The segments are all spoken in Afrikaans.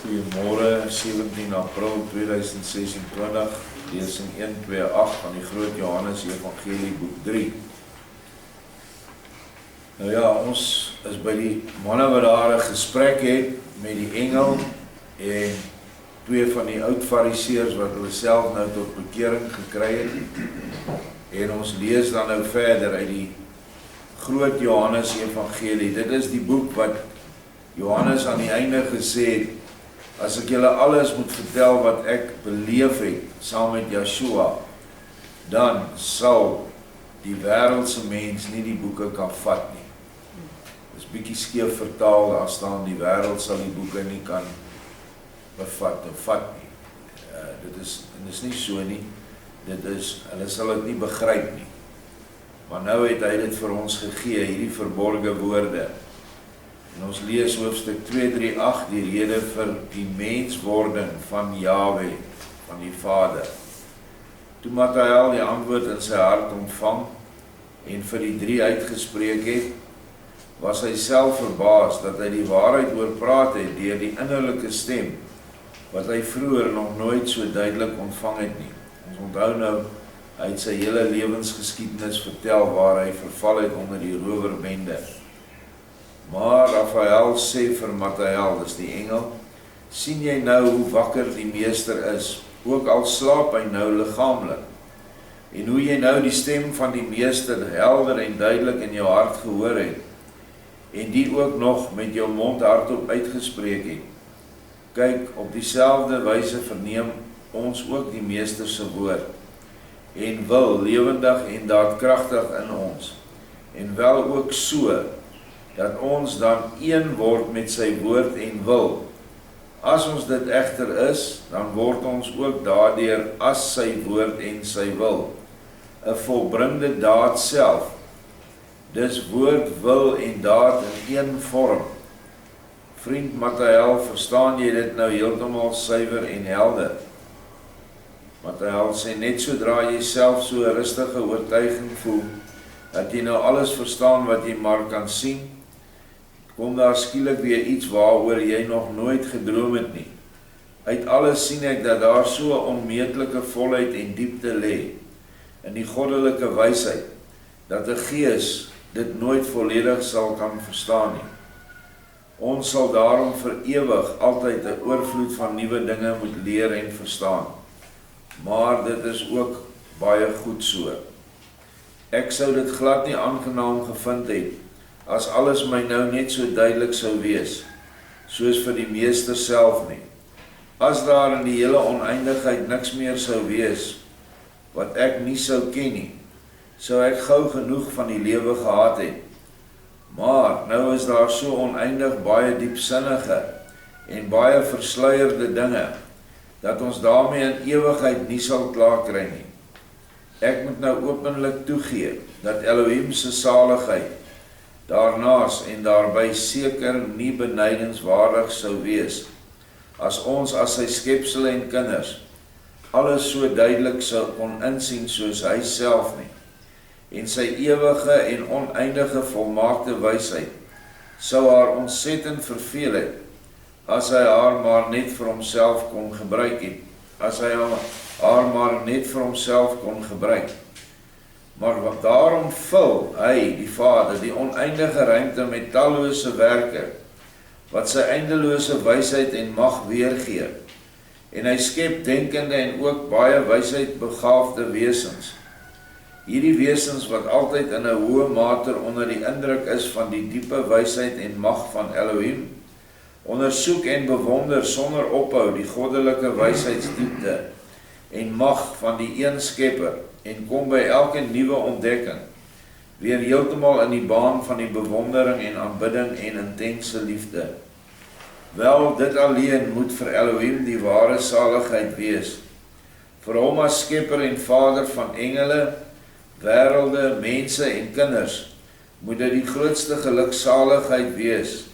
Goeiemôre, 17 April 2026, lesing 128 van die Groot Johannes Evangelie boek 3. Nou ja, ons is by die manne wat daar 'n gesprek het met die engel en twee van die oud fariseërs wat hulle self nou tot bekering gekry het. En ons lees dan nou verder uit die Groot Johannes Evangelie. Dit is die boek wat Johannes aan die einde gesê het: as ek julle alles moet vertel wat ek beleef het saam met Yeshua, dan sal die wêreldse mens nie die boeke kan vat nie. Dit is bietjie skeef vertaal, daar staan die wêreld sal die boeke nie kan bevat of vat nie. Dit is nie so nie. Dit is, hulle sal dit nie begryp nie. Maar nou het hy dit vir ons gegee, hierdie verborgde woorde. En ons lees hoofstuk 238, die rede vir die menswording van Yahweh, van die Vader. Toe Mattheal die antwoord in sy hart ontvang en vir die drie uitgespreek het, was hy self verbaas dat hy die waarheid oorpraat het deur die innerlike stem, wat hy vroeër nog nooit so duidelik ontvang het nie. Ons onthou nou, hy het sy hele lewensgeskiedenis vertel waar hy verval het onder die rowerbende. Maar Raphael sê vir Mattheal, dis die engel, sien jy nou hoe wakker die meester is, ook al slaap hy nou liggaamlik, en hoe jy nou die stem van die meester helder en duidelik in jou hart gehoor het, en die ook nog met jou mond hardop uitgespreek het. Kyk, op dieselfde wyse verneem ons ook die meester se woord, en wil lewendig en daadkragtig in ons, en wel ook so, dat ons dan een word met sy woord en wil. As ons dit egter is, dan word ons ook daardeur as sy woord en sy wil, 'n volbringde daad self. Dis woord, wil en daad in een vorm. Vriend Mattheal, verstaan jy dit nou heeltemal suiwer en helder? Mattheal sê, net sodra jy self so 'n rustige oortuiging voel, dat jy nou alles verstaan wat jy maar kan sien, kom daar skielik weer iets waaroor jy nog nooit gedroom het nie. Uit alles sien ek dat daar so 'n onmeetlike volheid en diepte lê in die goddelike wysheid, dat 'n gees dit nooit volledig sal kan verstaan nie. Ons sal daarom vir ewig altyd 'n oorvloed van nuwe dinge moet leer en verstaan. Maar dit is ook baie goed so. Ek sou dit glad nie aangenaam gevind het, as alles my nou net so duidelik sou wees, soos vir die meester self nie. As daar in die hele oneindigheid niks meer sou wees, wat ek nie sou ken nie, sou ek gou genoeg van die lewe gehad het. Maar nou is daar so oneindig baie diepsinnige en baie versluierde dinge, dat ons daarmee in ewigheid nie sal klaar kry nie. Ek moet nou openlik toegee, dat Elohim se saligheid, daarnaas en daarby seker nie benydenswaardig sou wees, as ons as sy skepsele en kinders, alles so duidelik sou kon insien soos hy self nie, en sy ewige en oneindige volmaakte wysheid, sou haar ontsettend verveel het, as hy haar maar net vir homself kon gebruik het, as hy haar maar net vir homself kon gebruik. Maar daarom vul hy, die Vader, die oneindige ruimte met tallose werke, wat sy eindelose wysheid en mag weergee. En hy skep denkende en ook baie wysheid begaafde wesens. Hierdie wesens wat altyd in 'n hoë mate onder die indruk is van die diepe wysheid en mag van Elohim, ondersoek en bewonder sonder ophou die goddelike wysheidsdiepte en mag van die een skepper, en kom by elke nuwe ontdekking weer heeltemal in die baan van die bewondering en aanbidding en intense liefde. Wel, dit alleen moet vir Elohim die ware saligheid wees. Vir hom as skepper en vader van engele, wêrelde, mense en kinders, moet dit die grootste geluksaligheid wees,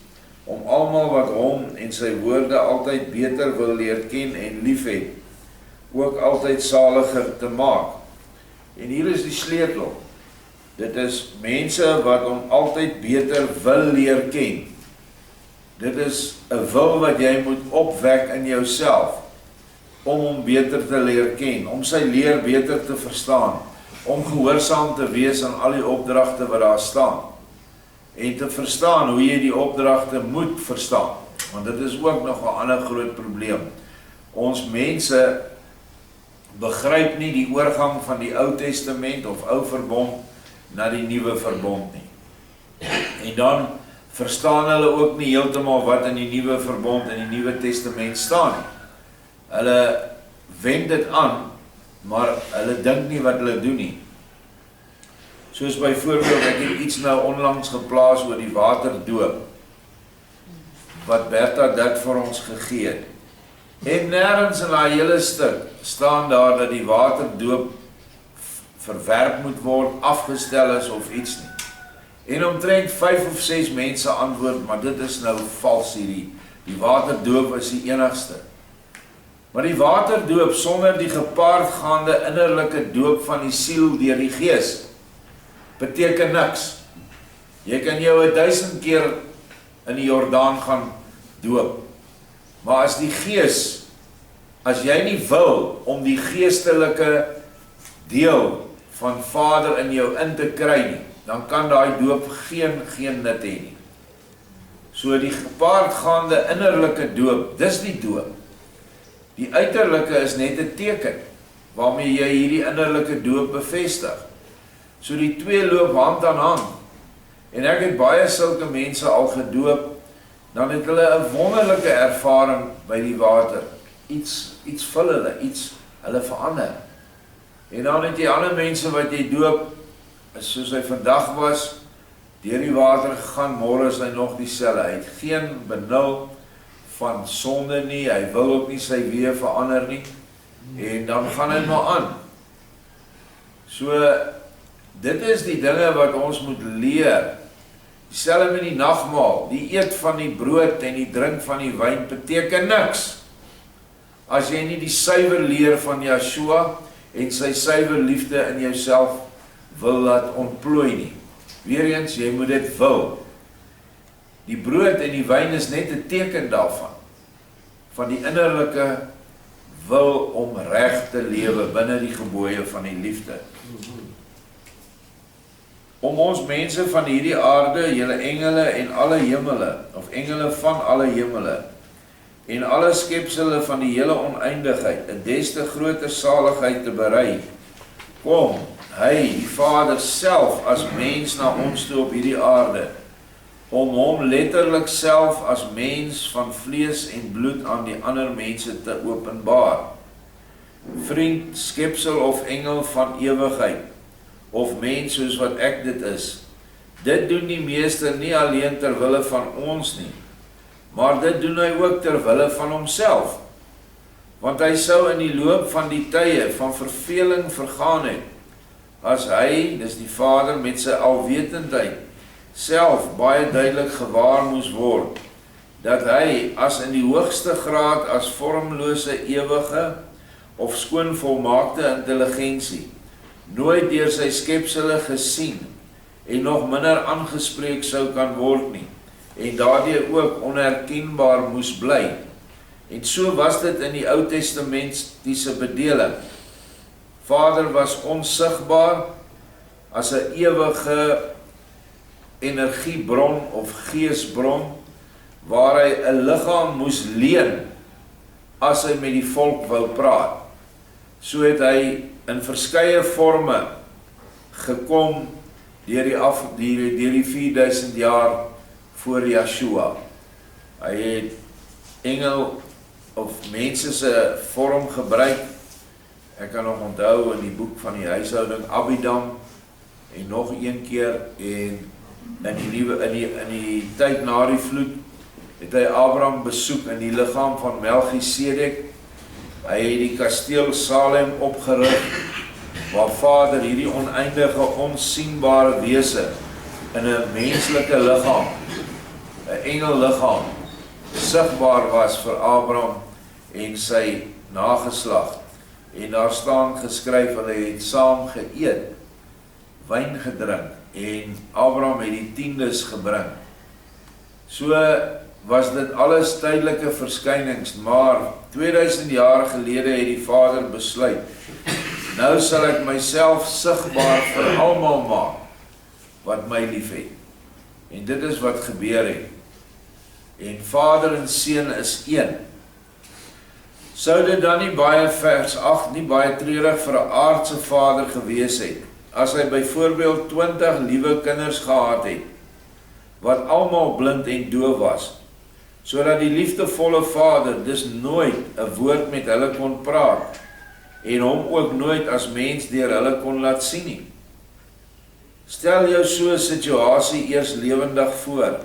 om almal wat hom en sy woorde altyd beter wil leer ken en liefhet, ook altyd saliger te maak. En hier is die sleutel. Dit is mense wat hom altyd beter wil leer ken. Dit is 'n wil wat jy moet opwek in jouself, om hom beter te leer ken, om sy leer beter te verstaan, om gehoorsaam te wees aan al die opdragte wat daar staan, en te verstaan hoe jy die opdragte moet verstaan, want dit is ook nog 'n ander groot probleem. Ons mense begryp nie die oorgang van die Ou Testament of Ou Verbond na die Nuwe Verbond nie. En dan verstaan hulle ook nie heeltemal wat in die Nuwe Verbond en die Nuwe Testament staan nie. Hulle wend dit aan, maar hulle dink nie wat hulle doen nie. Soos byvoorbeeld, ek het iets nou onlangs geplaas oor die waterdoop, wat Bertha dit vir ons gegee het. En nêrens in daai hele stuk staan daar dat die waterdoop verwerp moet word, afgestel is of iets nie. En omtrent 5 of 6 mense antwoord, maar dit is nou vals hierdie. Die waterdoop is die enigste. Maar die waterdoop sonder die gepaardgaande innerlike doop van die siel deur die Gees beteken niks. Jy kan jou 1000 keer in die Jordaan gaan doop. Maar as die Gees, as jy nie wil om die geestelike deel van Vader in jou in te kry nie, dan kan daai doop geen nut hê nie. So die gepaardgaande innerlike doop, dis die doop. Die uiterlike is net 'n teken waarmee jy hierdie innerlike doop bevestig. So die twee loop hand aan hand. En ek het baie sulke mense al gedoop, dan het hulle 'n wonderlike ervaring by die water. Iets vul hulle, hulle verander. En dan het jy ander mense wat jy doop, soos hy vandag was, deur die water gegaan, môre is hy nog dieselfde. Hy het geen benul van sonde nie, hy wil ook nie sy weë verander nie, en dan gaan hy maar aan. So, dit is die dinge wat ons moet leer. Dieselfde met die nagmaal, die eet van die brood en die drink van die wyn beteken niks, as jy nie die suiwer leer van Yeshua en sy suiwer liefde in jouself wil laat ontplooi nie. Weereens, jy moet dit wil. Die brood en die wyn is net 'n teken daarvan, van die innerlike wil om reg te lewe binne die gebooie van die liefde. Om ons mense van hierdie aarde, julle engele en alle hemele, of engele van alle hemele, en alle skepsele van die hele oneindigheid, 'n des te groter saligheid te berei, kom hy, die Vader self, as mens na ons toe op hierdie aarde, om hom letterlik self as mens van vlees en bloed aan die ander mense te openbaar. Vriend, skepsel of engel van ewigheid, of mens soos wat ek dit is, dit doen die meester nie alleen ter wille van ons nie, maar dit doen hy ook ter wille van homself, want hy sou in die loop van die tye van verveling vergaan het, as hy, dis die Vader met sy alwetendheid, self baie duidelik gewaar moes word, dat hy as in die hoogste graad as vormlose ewige of skoon volmaakte intelligensie, nooit deur sy skepsele gesien en nog minder aangespreek sou kan word nie, en daardeur ook onherkenbaar moes bly. En so was dit in die Ou Testamentiese bedeling. Vader was onsigbaar as 'n ewige energiebron of geesbron, waar hy 'n liggaam moes leen as hy met die volk wou praat. So het hy in verskeie forme gekom deur die 4000 jaar voor Yeshua. Hy het engel of mense se vorm gebruik. Ek kan nog onthou in die boek van die huishouding Abidam, en nog een keer, en in die tyd na die vloed het hy Abraham besoek in die liggaam van Melchisedek. Hy het die kasteel Salem opgerig, waar Vader hierdie oneindige, onsienbare wese in 'n menslike liggaam, 'n engelliggaam, sigbaar was vir Abraham en sy nageslag. En daar staan geskryf, hulle het saam geëet, wyn gedrink, en Abraham het die tiendes gebring. So, was dit alles tydelike verskynings, maar 2000 jaar gelede het die Vader besluit, nou sal ek myself sigbaar vir almal maak, wat my lief het. En dit is wat gebeur het. En Vader en Seun is een. Sou dit dan nie baie vers 8, nie baie treurig vir 'n aardse vader gewees het, as hy byvoorbeeld 20 liewe kinders gehad het, wat almal blind en doof was, sodat die liefdevolle Vader dus nooit 'n woord met hulle kon praat, en hom ook nooit as mens deur hulle kon laat sien nie. Stel jou so 'n situasie eers lewendig voor.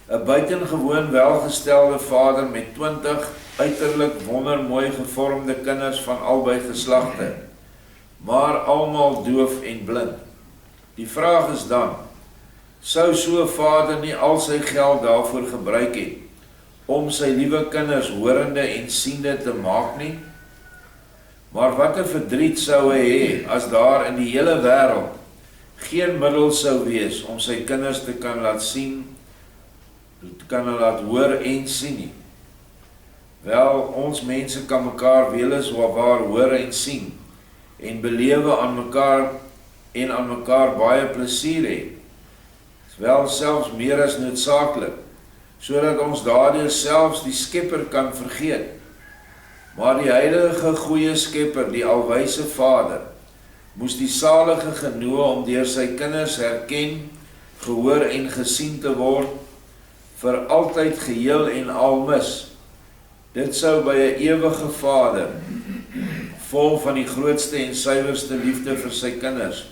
'n Buitengewoon welgestelde vader met 20 uiterlik wondermooi gevormde kinders van albei geslagte, maar almal doof en blind. Die vraag is dan, sou so 'n vader nie al sy geld daarvoor gebruik het, om sy liewe kinders horende en siende te maak nie? Maar wat 'n verdriet sou hy hê, as daar in die hele wêreld geen middel sou wees om sy kinders te kan laat sien, kan hulle laat hoor en sien nie. Wel, ons mense kan mekaar weliswaar hoor en sien, en belewe aan mekaar baie plesier hê. Wel selfs meer as noodsaaklik, sodat ons daardeur selfs die Skepper kan vergeet. Maar die heilige goeie Skepper, die alwyse Vader, moes die salige genoeg om deur sy kinders herken, gehoor en gesien te word, vir altyd geheel en al mis. Dit sou by 'n ewige Vader, vol van die grootste en suiwerste liefde vir sy kinders,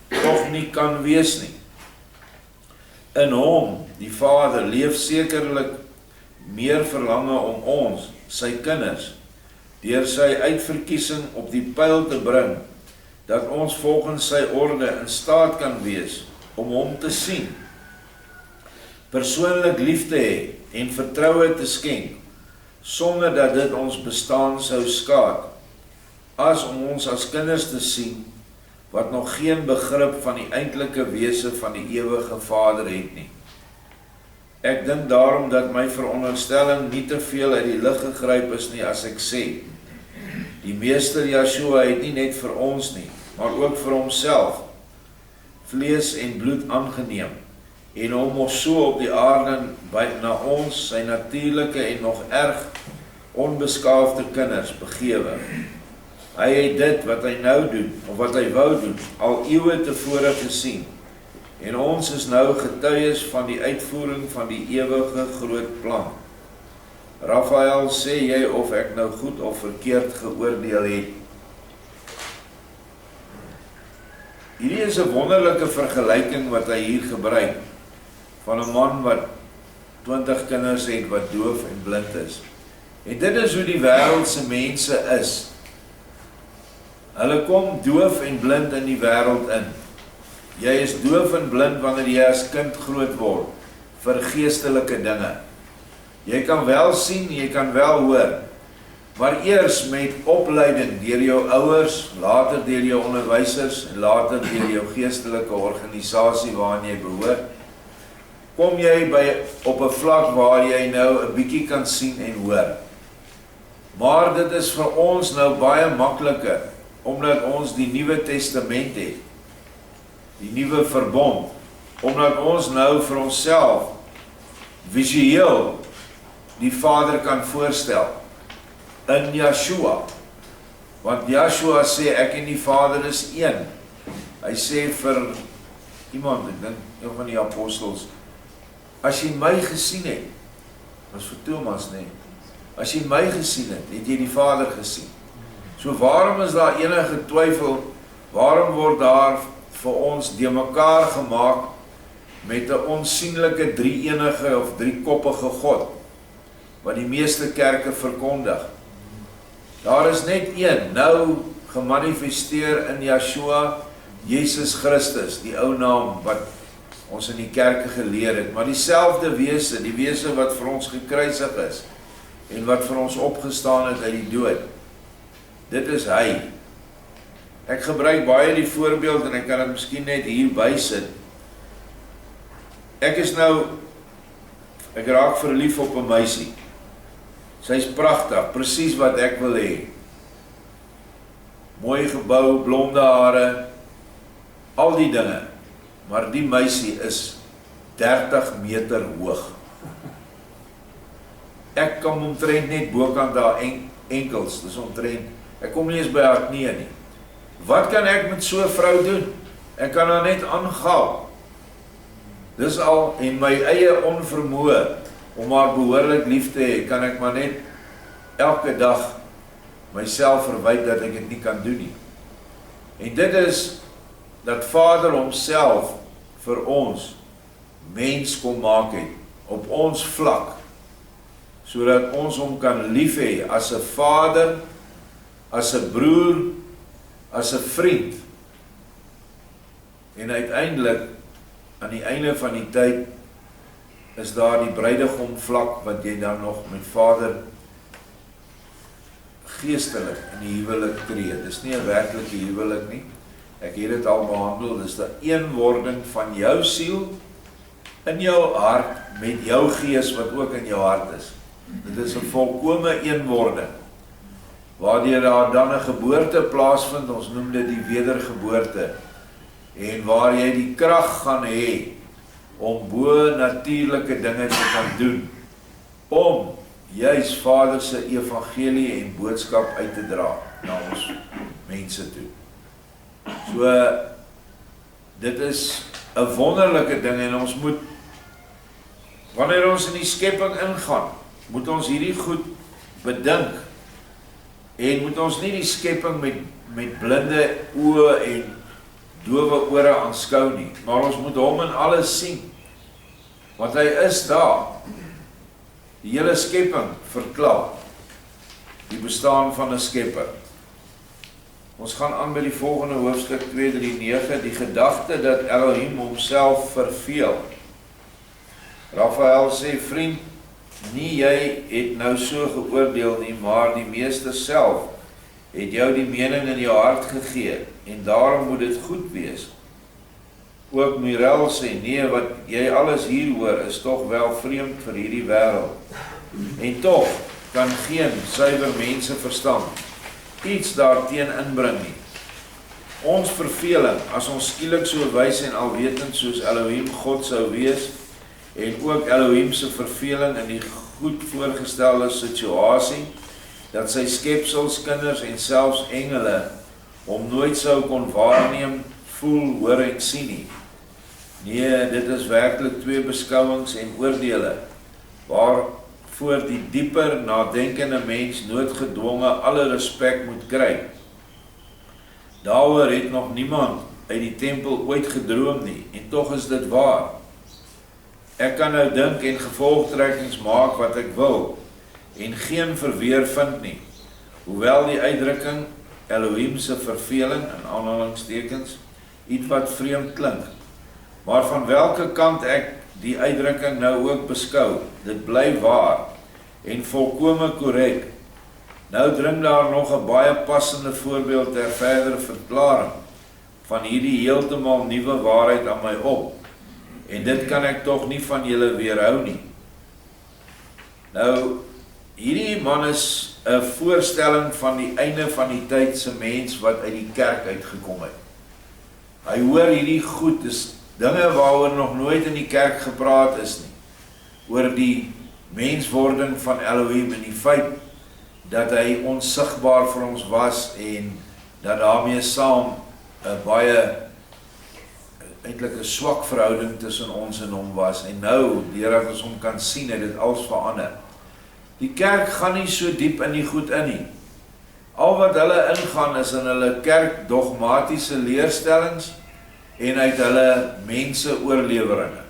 tog nie kan wees nie. In hom, die Vader, leef sekerlik meer verlange om ons, sy kinders, deur sy uitverkiesing op die pyl te bring, dat ons volgens sy orde in staat kan wees om hom te sien, persoonlik lief te hê en vertroue te skenk, sonder dat dit ons bestaan sou skaad, as om ons as kinders te sien, wat nog geen begrip van die eintlike wese van die ewige Vader het nie. Ek dink daarom dat my veronderstelling nie te veel uit die lug gegryp is nie as ek sê, die Meester Yeshua het nie net vir ons nie, maar ook vir homself, vlees en bloed aangeneem, en hom ons so op die aarde na ons, sy natuurlike en nog erg onbeskaafde kinders begewe. Hy het dit wat hy nou doen, of wat hy wou doen, al eeue tevore gesien, en ons is nou getuies van die uitvoering van die ewige groot plan. Raphael, sê jy of ek nou goed of verkeerd geoordeel het? Hierdie is 'n wonderlike vergelyking wat hy hier gebruik, van 'n man wat 20 kinders het wat doof en blind is. En dit is hoe die wêreldse mense is. Hulle kom doof en blind in die wêreld in. Jy is doof en blind wanneer jy as kind groot word, vir geestelike dinge. Jy kan wel sien, jy kan wel hoor, maar eers met opleiding deur jou ouers, later deur jou onderwysers, en later deur jou geestelike organisasie waaraan jy behoort, kom jy op 'n vlak waar jy nou 'n bietjie kan sien en hoor. Maar dit is vir ons nou baie makliker, omdat ons die Nuwe Testament het, die Nuwe Verbond, omdat ons nou vir onsself visueel die Vader kan voorstel, in Yeshua, want Yeshua sê, ek en die Vader is een. Hy sê vir iemand, ek dink, een van die apostels, as jy my gesien het, was vir Thomas, nee, as jy my gesien het, het jy die Vader gesien. So waarom is daar enige twyfel, waarom word daar vir ons die mekaar gemaak met 'n onsienlike drie-enige of driekoppige God, wat die meeste kerke verkondig? Daar is net een, nou gemanifesteer in Yeshua, Jesus Christus, die ou naam wat ons in die kerke geleer het, maar dieselfde wese, die wese wat vir ons gekruisig is, en wat vir ons opgestaan het uit die dood. Dit is hy. Ek gebruik baie die voorbeeld, en ek kan dit miskien net hier bysit. Ek ek raak verlief op 'n meisie. Sy's pragtig, presies wat ek wil hê. Mooi gebou, blonde hare, al die dinge. Maar die meisie is 30 meter hoog. Ek kom omtrent net bokant daar enkels, dis omtrent, ek kom nie eens by haar knie nie. Wat kan ek met so 'n vrou doen? Ek kan haar net aangaal. Dis al, en my eie onvermoë om haar behoorlik lief te hê, kan ek maar net elke dag myself verwyd dat ek dit nie kan doen nie. En dit is dat Vader homself vir ons mens kom maak het, op ons vlak, sodat ons hom kan lief hê as 'n vader, as 'n broer, as 'n vriend. En uiteindelik, aan die einde van die tyd, is daar die bruidegom vlak, wat jy dan nog met Vader geestelik in die huwelik tree. Dis nie 'n werklike huwelik nie. Ek het dit al behandel, dis die eenwording van jou siel, in jou hart, met jou gees, wat ook in jou hart is. Dit is 'n volkome eenwording, waardeur daar dan 'n geboorte plaasvind, ons noem dit die wedergeboorte, en waar jy die krag gaan hê, om bo natuurlike dinge te kan doen, om juis Vader se evangelie en boodskap uit te dra, na ons mense toe. So, dit is 'n wonderlike ding, en ons moet, wanneer ons in die skepping ingaan, moet ons hierdie goed bedink, en moet ons nie die skepping met blinde oë en dowe ore aanskou nie, maar ons moet hom in alles sien, want hy is daar. Die hele skepping verklaar die bestaan van 'n skepper. Ons gaan aan by die volgende hoofstuk 2:3-9, die gedagte dat Elohim homself verveel. Raphael sê, vriend, nie jy het nou so geoordeel nie, maar die Meester self het jou die mening in jou hart gegee, en daarom moet dit goed wees. Ook Mirel sê, nee, wat jy alles hier hoor, is toch wel vreemd vir hierdie wêreld. En toch kan geen suiwer mense verstand iets daarteen inbring nie. Ons verveling, as ons skielik so wys en alwetend soos Elohim God sou wees, en ook Elohim se verveling in die goed voorgestelde situasie, dat sy skepsels, kinders en selfs engele hom nooit sou kon waarneem, voel, hoor en sien nie. Nee, dit is werklik twee beskouwings en oordele, waarvoor die dieper nadenkende mens noodgedwonge alle respek moet kry. Daaroor het nog niemand uit die tempel ooit gedroom nie, en toch is dit waar. Ek kan nou dink en gevolgtrekkings maak wat ek wil, en geen verweer vind nie, hoewel die uitdrukking Elohim se verveling, in aanhalingstekens, iets wat vreemd klink. Maar van welke kant ek die uitdrukking nou ook beskou, dit bly waar, en volkome korrek. Nou dring daar nog 'n baie passende voorbeeld ter verdere verklaring van hierdie heeltemal nuwe waarheid aan my op, en dit kan ek tog nie van julle weerhou nie. Nou, hierdie man is 'n voorstelling van die einde van die tyd se mens wat uit die kerk uitgekom het. Hy hoor hierdie goed, is dinge waaroor nog nooit in die kerk gepraat is nie, oor die menswording van Elohim en die feit dat hy onsigbaar vir ons was en dat daarmee saam 'n baie eintlik 'n swak verhouding tussen ons en hom was, en nou, deurdat ons hom kan sien, het dit alles verander. Die kerk gaan nie so diep in die goed in nie. Al wat hulle ingaan is in hulle kerk dogmatiese leerstellings en uit hulle mense oorleweringe.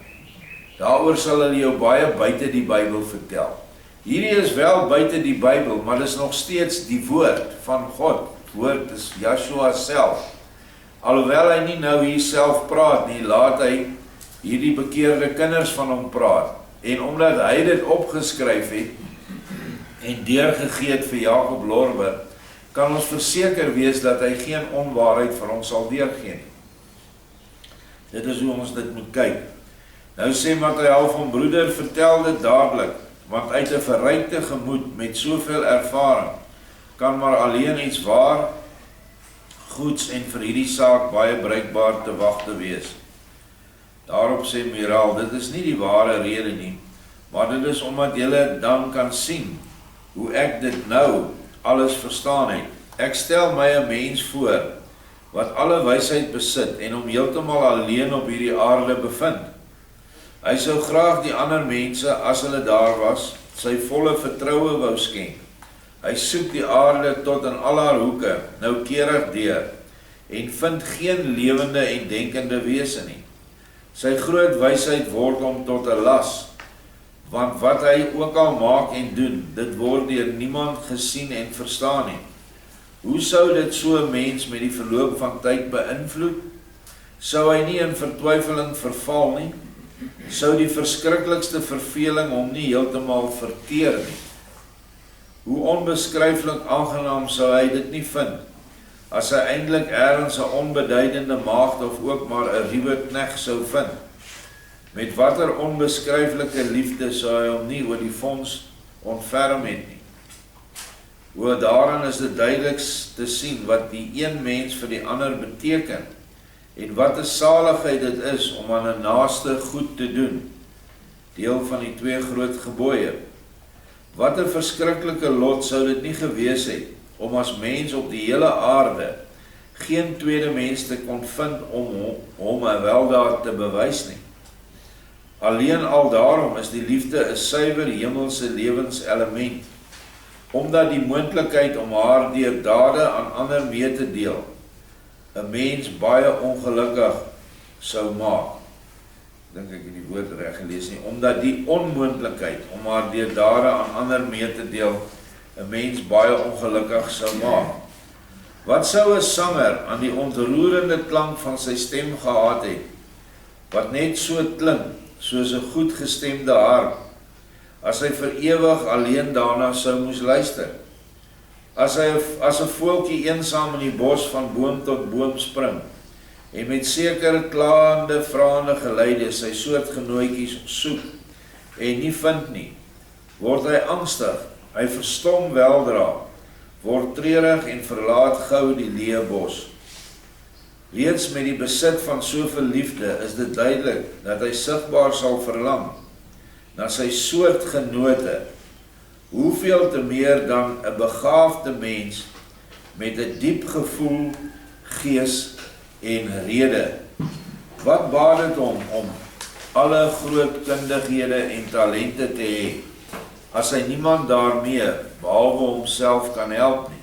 Daaroor sal hulle jou baie buite die Bybel vertel. Hierdie is wel buite die Bybel, maar dit is nog steeds die woord van God. Woord is Yeshua self. Alhoewel hy nie nou hier self praat nie, laat hy hierdie bekeerde kinders van hom praat. En omdat hy dit opgeskryf het en deurgegee het vir Jacob Lorber, kan ons verseker wees dat hy geen onwaarheid vir ons sal deurgee nie. Dit is hoe ons dit moet kyk. Nou sê Matthyael van broeder, vertel dit dadelik, want uit 'n verrykte gemoed met soveel ervaring, kan maar alleen iets waar, goeds en vir hierdie saak baie bruikbaar te wagte wees. Daarop sê Miraal, dit is nie die ware rede nie, maar dit is omdat julle dan kan sien, hoe ek dit nou alles verstaan het. Ek stel my 'n mens voor, wat alle wysheid besit, en hom heeltemal alleen op hierdie aarde bevind. Hy sou graag die ander mense, as hulle daar was, sy volle vertroue wou skenk. Hy soek die aarde tot in al haar hoeke, noukeurig deur, en vind geen lewende en denkende wese nie. Sy groot wysheid word hom tot 'n las, want wat hy ook al maak en doen, dit word deur niemand gesien en verstaan nie. Hoe sou dit so 'n mens met die verloop van tyd beïnvloed? Sou hy nie in vertwyfeling verval nie? Sou die verskriklikste verveling hom nie heeltemal verteer nie? Hoe onbeskryflik aangenaam sou hy dit nie vind, as hy eintlik ergens 'n onbeduidende maagd of ook maar 'n ruwe knegt sou vind? Met watter onbeskryflike liefde sou hy hom nie oor die fonds ontferm het nie? Oor daarin is dit duidelik te sien wat die een mens vir die ander beteken, en wat 'n saligheid dit is om aan 'n naaste goed te doen, deel van die 2 groot gebooie. Wat 'n verskriklike lot sou dit nie gewees het, om as mens op die hele aarde geen tweede mens te kon vind om 'n weldaad te bewys nie. Alleen al daarom is die liefde 'n suiwer hemelse lewenselement, omdat die moontlikheid om haar deur dade aan ander mee te deel, 'n mens baie ongelukkig sou maak. Dink ek die woord reg gelees nie, omdat die onmoontlikheid om haar deur dade aan ander mee te deel, 'n mens baie ongelukkig sou maak. Wat sou 'n sanger aan die ontroerende klank van sy stem gehad het, wat net so klink, soos 'n goed gestemde harp, as hy vir ewig alleen daarna sou moes luister? As 'n voeltjie eensaam in die bos van boom tot boom spring, en met sekere klaande, vraende geluide sy soortgenootjies soek, en nie vind nie, word hy angstig, hy verstom weldra, word treurig en verlaat gou die leë bos. Reeds met die besit van soveel liefde is dit duidelik dat hy sigbaar sal verlang na sy soortgenote, hoeveel te meer dan 'n begaafde mens met 'n diep gevoel, gees en rede. Wat baat dit hom om alle groot kundighede en talente te hê, as hy niemand daarmee behalwe homself kan help nie?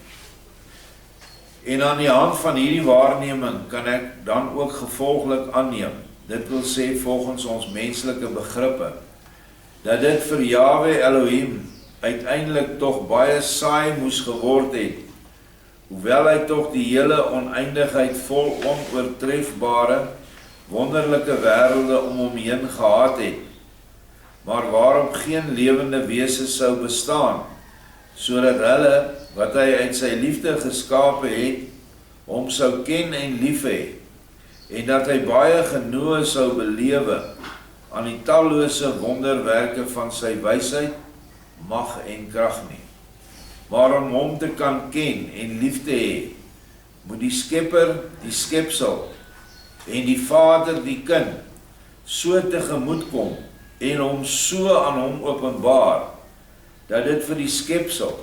En aan die hand van hierdie waarneming kan ek dan ook gevolglik aanneem, dit wil sê volgens ons menslike begrippe, dat dit vir Jahwe Elohim uiteindelik tog baie saai moes geword het, hoewel hy tog die hele oneindigheid vol onoortrefbare, wonderlike wêrelde om hom heen gehad het, maar waarop geen lewende wese sou bestaan, sodat hulle, wat hy uit sy liefde geskape het, hom sou ken en lief hê, en dat hy baie genoeg sou belewe aan die tallose wonderwerke van sy wysheid, mag en krag nie. Maar om hom te kan ken en lief te hê, moet die Skepper, die skepsel, en die Vader, die kind, so tegemoet kom, en hom so aan hom openbaar, dat dit vir die skepsel,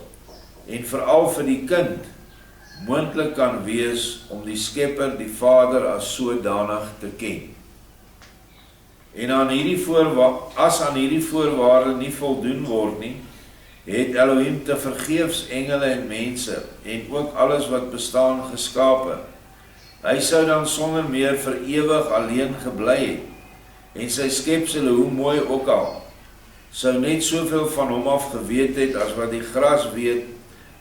en veral vir die kind, moontlik kan wees om die Skepper, die Vader, as sodanig te ken. En as aan hierdie voorwaarde nie voldoen word nie, het Elohim te vergeefs engele en mense, en ook alles wat bestaan geskape. Hy sou dan sonder meer vir ewig alleen gebly het, en sy skepsele, hoe mooi ook al, sou net soveel van hom af geweet het, as wat die gras weet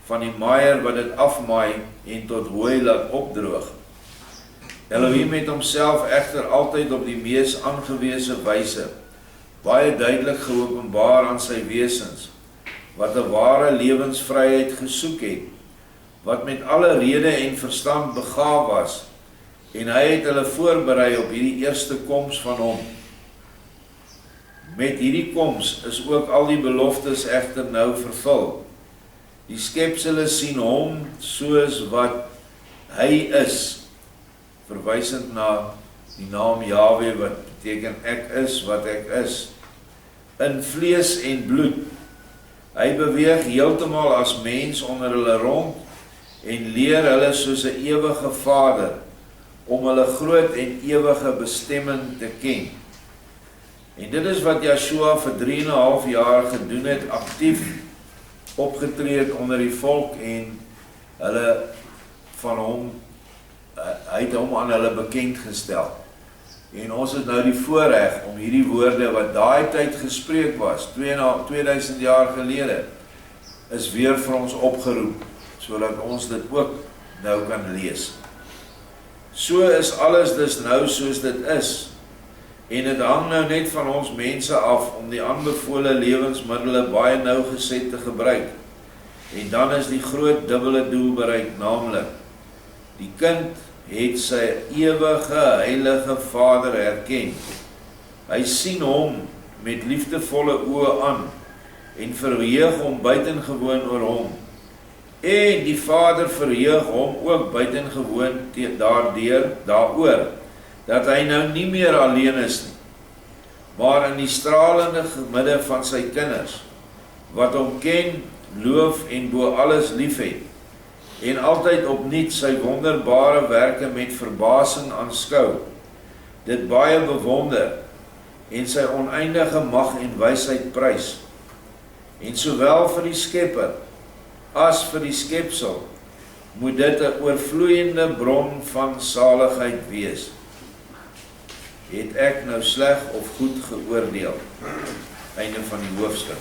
van die maaier wat dit afmaai en tot hooi laat opdroog. Elohim het homself egter altyd op die mees aangewese wyse, baie duidelik geopenbaar aan sy wesens, wat 'n ware lewensvryheid gesoek het, wat met alle rede en verstand begaaf was, en hy het hulle voorberei op hierdie eerste koms van hom. Met hierdie koms is ook al die beloftes egter nou vervul. Die skepsele sien hom soos wat hy is, verwysend na die naam Jahwe wat beteken ek is wat ek is, in vlees en bloed. Hy beweeg heeltemal as mens onder hulle rond en leer hulle soos 'n ewige Vader om hulle groot en ewige bestemming te ken. En dit is wat Joshua vir 3,5 jaar gedoen het, aktief opgetree het onder die volk en hulle van hom, hy het hom aan hulle bekend gestel. En ons het nou die voorreg om hierdie woorde wat daai tyd gespreek was, 2000 jaar gelede, is weer vir ons opgeroep, sodat ons dit ook nou kan lees. So is alles dus nou soos dit is, en het hang nou net van ons mense af om die aanbevole lewensmiddele baie nougeset te gebruik. En dan is die groot dubbele doel bereik, naamlik, die kind het sy ewige heilige Vader herken. Hy sien hom met liefdevolle oë aan en verheug hom buitengewoon oor hom. En die Vader verheug hom ook buitengewoon daaroor, dat hy nou nie meer alleen is nie, maar in die stralende midde van sy kinders, wat hom ken, loof en bo alles liefhet, en altyd opnuut sy wonderbare werke met verbasing aanskou, dit baie bewonder, en sy oneindige mag en wysheid prys, en sowel vir die Skepper, as vir die skepsel, moet dit 'n oorvloeiende bron van saligheid wees. Het ek nou sleg of goed geoordeel? Einde van die hoofstuk.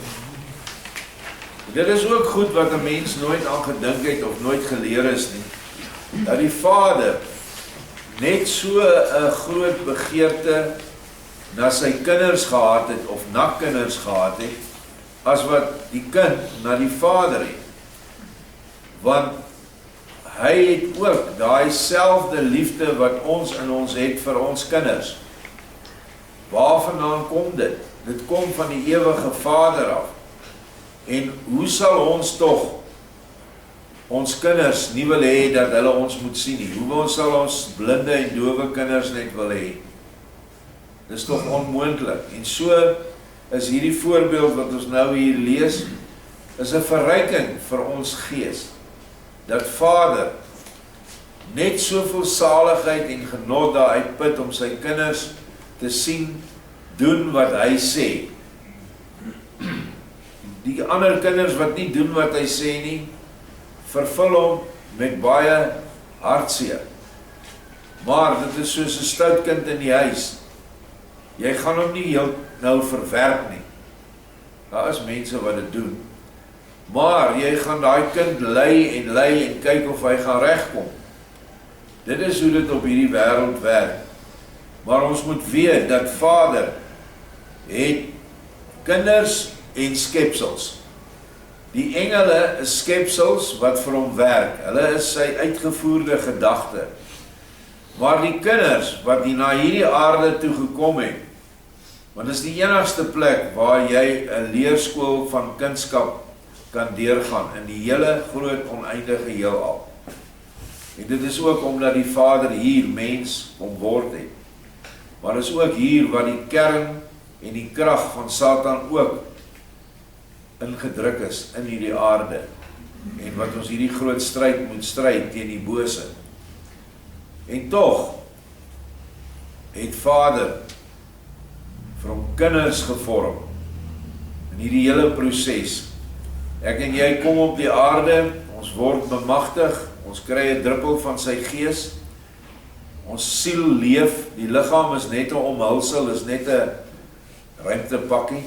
Dit is ook goed wat 'n mens nooit aan gedink het of nooit geleer is nie, dat die Vader net so 'n groot begeerte na sy kinders gehad het, of na kinders gehad het, as wat die kind na die Vader het. Want hy het ook daai selfde liefde wat ons in ons het vir ons kinders. Waarvandaan kom dit? Dit kom van die ewige Vader af. En hoe sal ons tog ons kinders nie wil hê dat hulle ons moet sien nie? Hoe sal ons blinde en dowe kinders net wil hê? Dis tog onmoontlik. En so is hierdie voorbeeld wat ons nou hier lees, is 'n verryking vir ons gees. Dat Vader net soveel saligheid en genot daaruit put om sy kinders te sien doen wat hy sê. Die ander kinders wat nie doen wat hy sê nie, vervul hom met baie hartseer. Maar dit is soos 'n stout kind in die huis. Jy gaan hom nie heel nou verwerp nie. Daar is mense wat dit doen. Maar jy gaan daai kind lei en kyk of hy gaan regkom. Dit is hoe dit op hierdie wêreld werk. Maar ons moet weet dat Vader het kinders en skepsels. Die engele is skepsels wat vir hom werk. Hulle is sy uitgevoerde gedagte. Maar die kinders wat na hierdie aarde toe gekom het, want dit is die enigste plek waar jy 'n leerskool van kindskap kan deurgaan in die hele groot oneindige heelal. En dit is ook omdat die Vader hier mens kom word het. Maar is ook hier wat die kern en die krag van Satan ook ingedruk is in hierdie aarde. En wat ons hierdie groot stryd moet stryd teen die bose. En tog het Vader vir hom kinders gevorm in hierdie hele proses. Ek en jy kom op die aarde, ons word bemagtig, ons kry 'n druppel van sy gees, ons siel leef, die liggaam is net 'n omhulsel, is net 'n ruimtepakkie,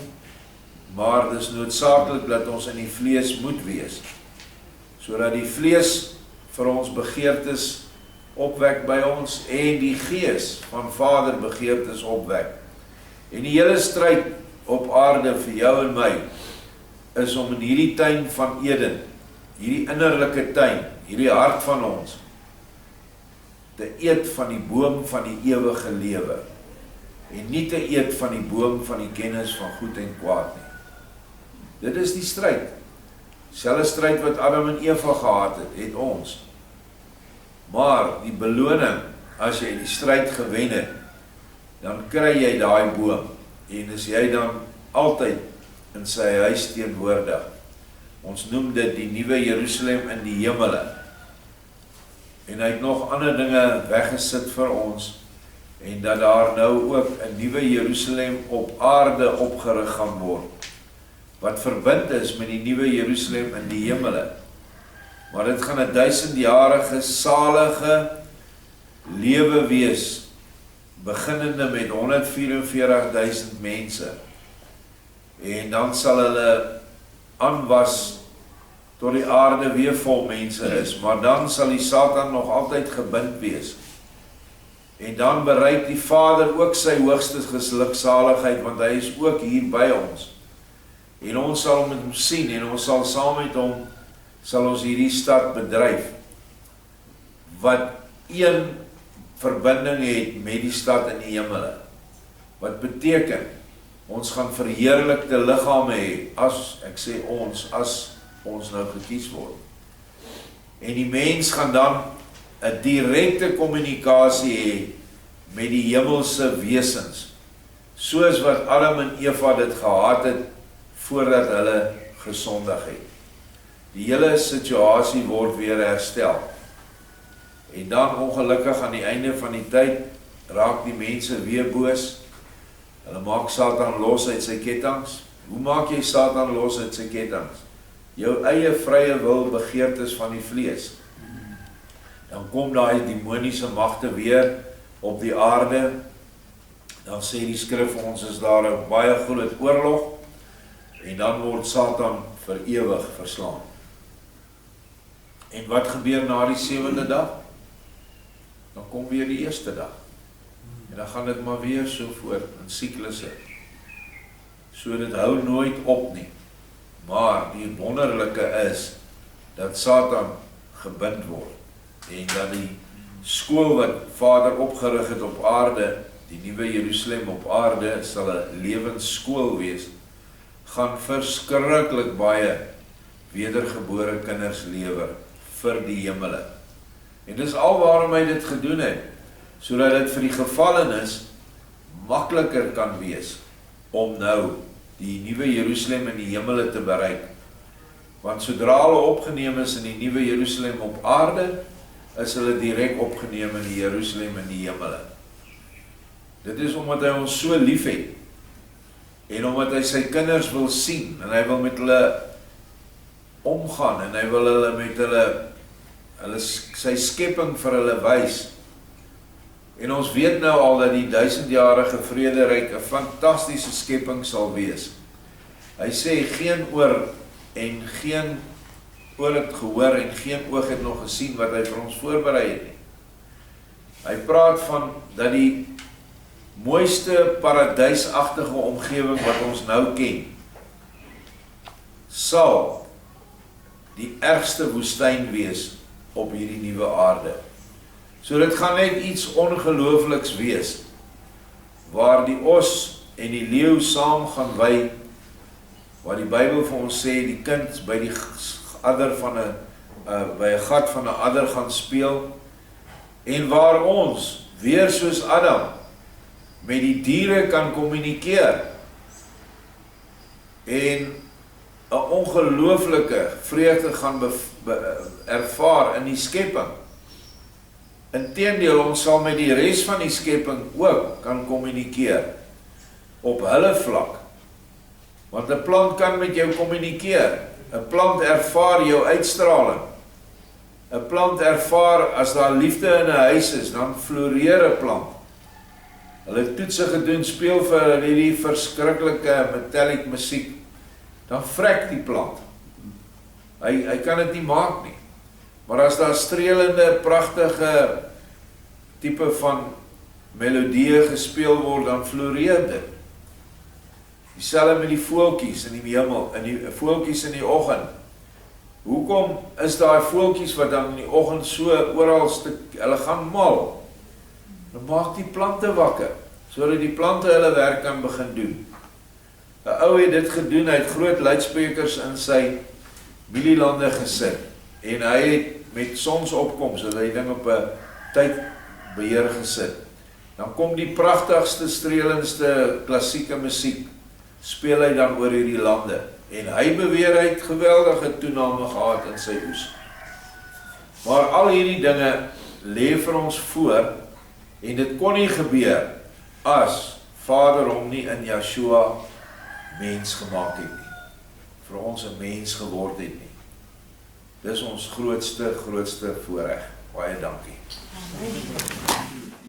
maar dis noodsaaklik dat ons in die vlees moet wees, sodat die vlees vir ons begeertes opwek by ons, en die gees van Vader begeertes opwek. En die hele stryd op aarde vir jou en my, is om in hierdie tuin van Eden, hierdie innerlike tuin, hierdie hart van ons, te eet van die boom van die ewige lewe. en nie te eet van die boom van die kennis van goed en kwaad nie. Dit is die stryd. Selfe stryd wat Adam en Eva gehad het, het ons. Maar die beloning, as jy die stryd gewen het, dan kry jy daai boom, en is jy dan altyd in sy huis teenwoordig. Ons noem dit die nuwe Jerusalem in die hemele. En hy het nog ander dinge weggesit vir ons, en dat daar nou ook 'n nuwe Jerusalem op aarde opgerig gaan word, wat verbind is met die nuwe Jerusalem in die hemele. Maar dit gaan 'n 1000-jarige salige lewe wees, beginnende met 144.000 mense. En dan sal hulle aanwas tot die aarde weer vol mense is, maar dan sal die Satan nog altyd gebind wees. En dan bereik die Vader ook sy hoogste geluksaligheid, want hy is ook hier by ons. En ons sal met hom sien, en ons sal saam met hom, sal ons hierdie stad bedryf, wat een verbinding het met die stad in die hemele. Wat beteken, ons gaan verheerlikte liggame hê, as ons nou gekies word. En die mens gaan dan 'n direkte kommunikasie hê met die hemelse wesens, soos wat Adam en Eva dit gehad het, voordat hulle gesondig het. Die hele situasie word weer herstel. En dan ongelukkig aan die einde van die tyd, raak die mense weer boos. Hulle maak Satan los uit sy kettinge. Hoe maak jy Satan los uit sy kettinge? Jou eie vrye wil, begeertes van die vlees. Dan kom daai demoniese magte weer op die aarde. Dan sê die skrif ons is daar 'n baie groot oorlog, en dan word Satan vir ewig verslaan. En wat gebeur na die 7de dag? Dan kom weer die eerste dag. En dan gaan dit maar weer so voort in siklusse. So dit hou nooit op nie. Maar die wonderlike is dat Satan gebind word, en dat die skool wat Vader opgerig het op aarde, die nuwe Jerusalem op aarde, sal 'n lewensskool wees, gaan verskriklik baie wedergebore kinders lewer vir die hemele. En dis al waarom hy dit gedoen het, sodat dit vir die gevallenes makliker kan wees om nou die nuwe Jerusalem in die hemele te bereik. Want sodra hulle opgeneem is in die nuwe Jerusalem op aarde, is hulle direk opgeneem in die Jerusalem in die hemele. Dit is omdat hy ons so lief het, en omdat hy sy kinders wil sien, en hy wil met hulle omgaan, en hy wil hulle met hulle sy skepping vir hulle wys. En ons weet nou al dat die 1000-jarige vrederyk 'n fantastiese skepping sal wees. Hy sê geen oor het gehoor en geen oog het nog gesien wat hy vir ons voorberei het nie. Hy praat van dat die mooiste paradysagtige omgewing wat ons nou ken, sal die ergste woestyn wees op hierdie nuwe aarde. So dit gaan net iets ongeloofliks wees, waar die os en die leeu saam gaan wy, waar die Bybel vir ons sê, die kind by die adder van by 'n gat van 'n adder gaan speel, en waar ons, weer soos Adam, met die diere kan kommunikeer, en 'n ongelooflike vreugde gaan ervaar in die skepping. Inteendeel, ons sal met die res van die skepping ook kan kommunikeer, op hulle vlak. Want 'n plant kan met jou kommunikeer. 'n Plant ervaar jou uitstraling. 'n Plant ervaar, as daar liefde in 'n huis is, dan floreer 'n plant. Hulle het toetse gedoen, speel vir hierdie verskriklike metallic musiek, dan vrek die plant. Hy kan dit nie maak nie. Maar as daar strelende, pragtige tipe van melodieë gespeel word, dan floreer dit. Dieselfde met die voeltjies in die hemel, die voeltjies in die oggend. Hoekom is daar voeltjies wat dan in die oggend so oral hulle gaan mal? Dan maak die plante wakker. sodat die plante hulle werk kan begin doen. 'n Ou het dit gedoen, hy het groot luidsprekers in sy mielielande gesit, en hy het met sonsopkoms, het hy ding op 'n tydbeheer gesit. Dan kom die pragtigste, strelendste klassieke musiek, speel hy dan oor hierdie lande, en hy beweer hy het geweldige toename gehad in sy oes. Maar al hierdie dinge lê vir ons voor, en dit kon nie gebeur as Vader hom nie in Yeshua mens gemaak het nie, vir ons 'n mens geword het nie. Dis ons grootste voorreg. Baie dankie.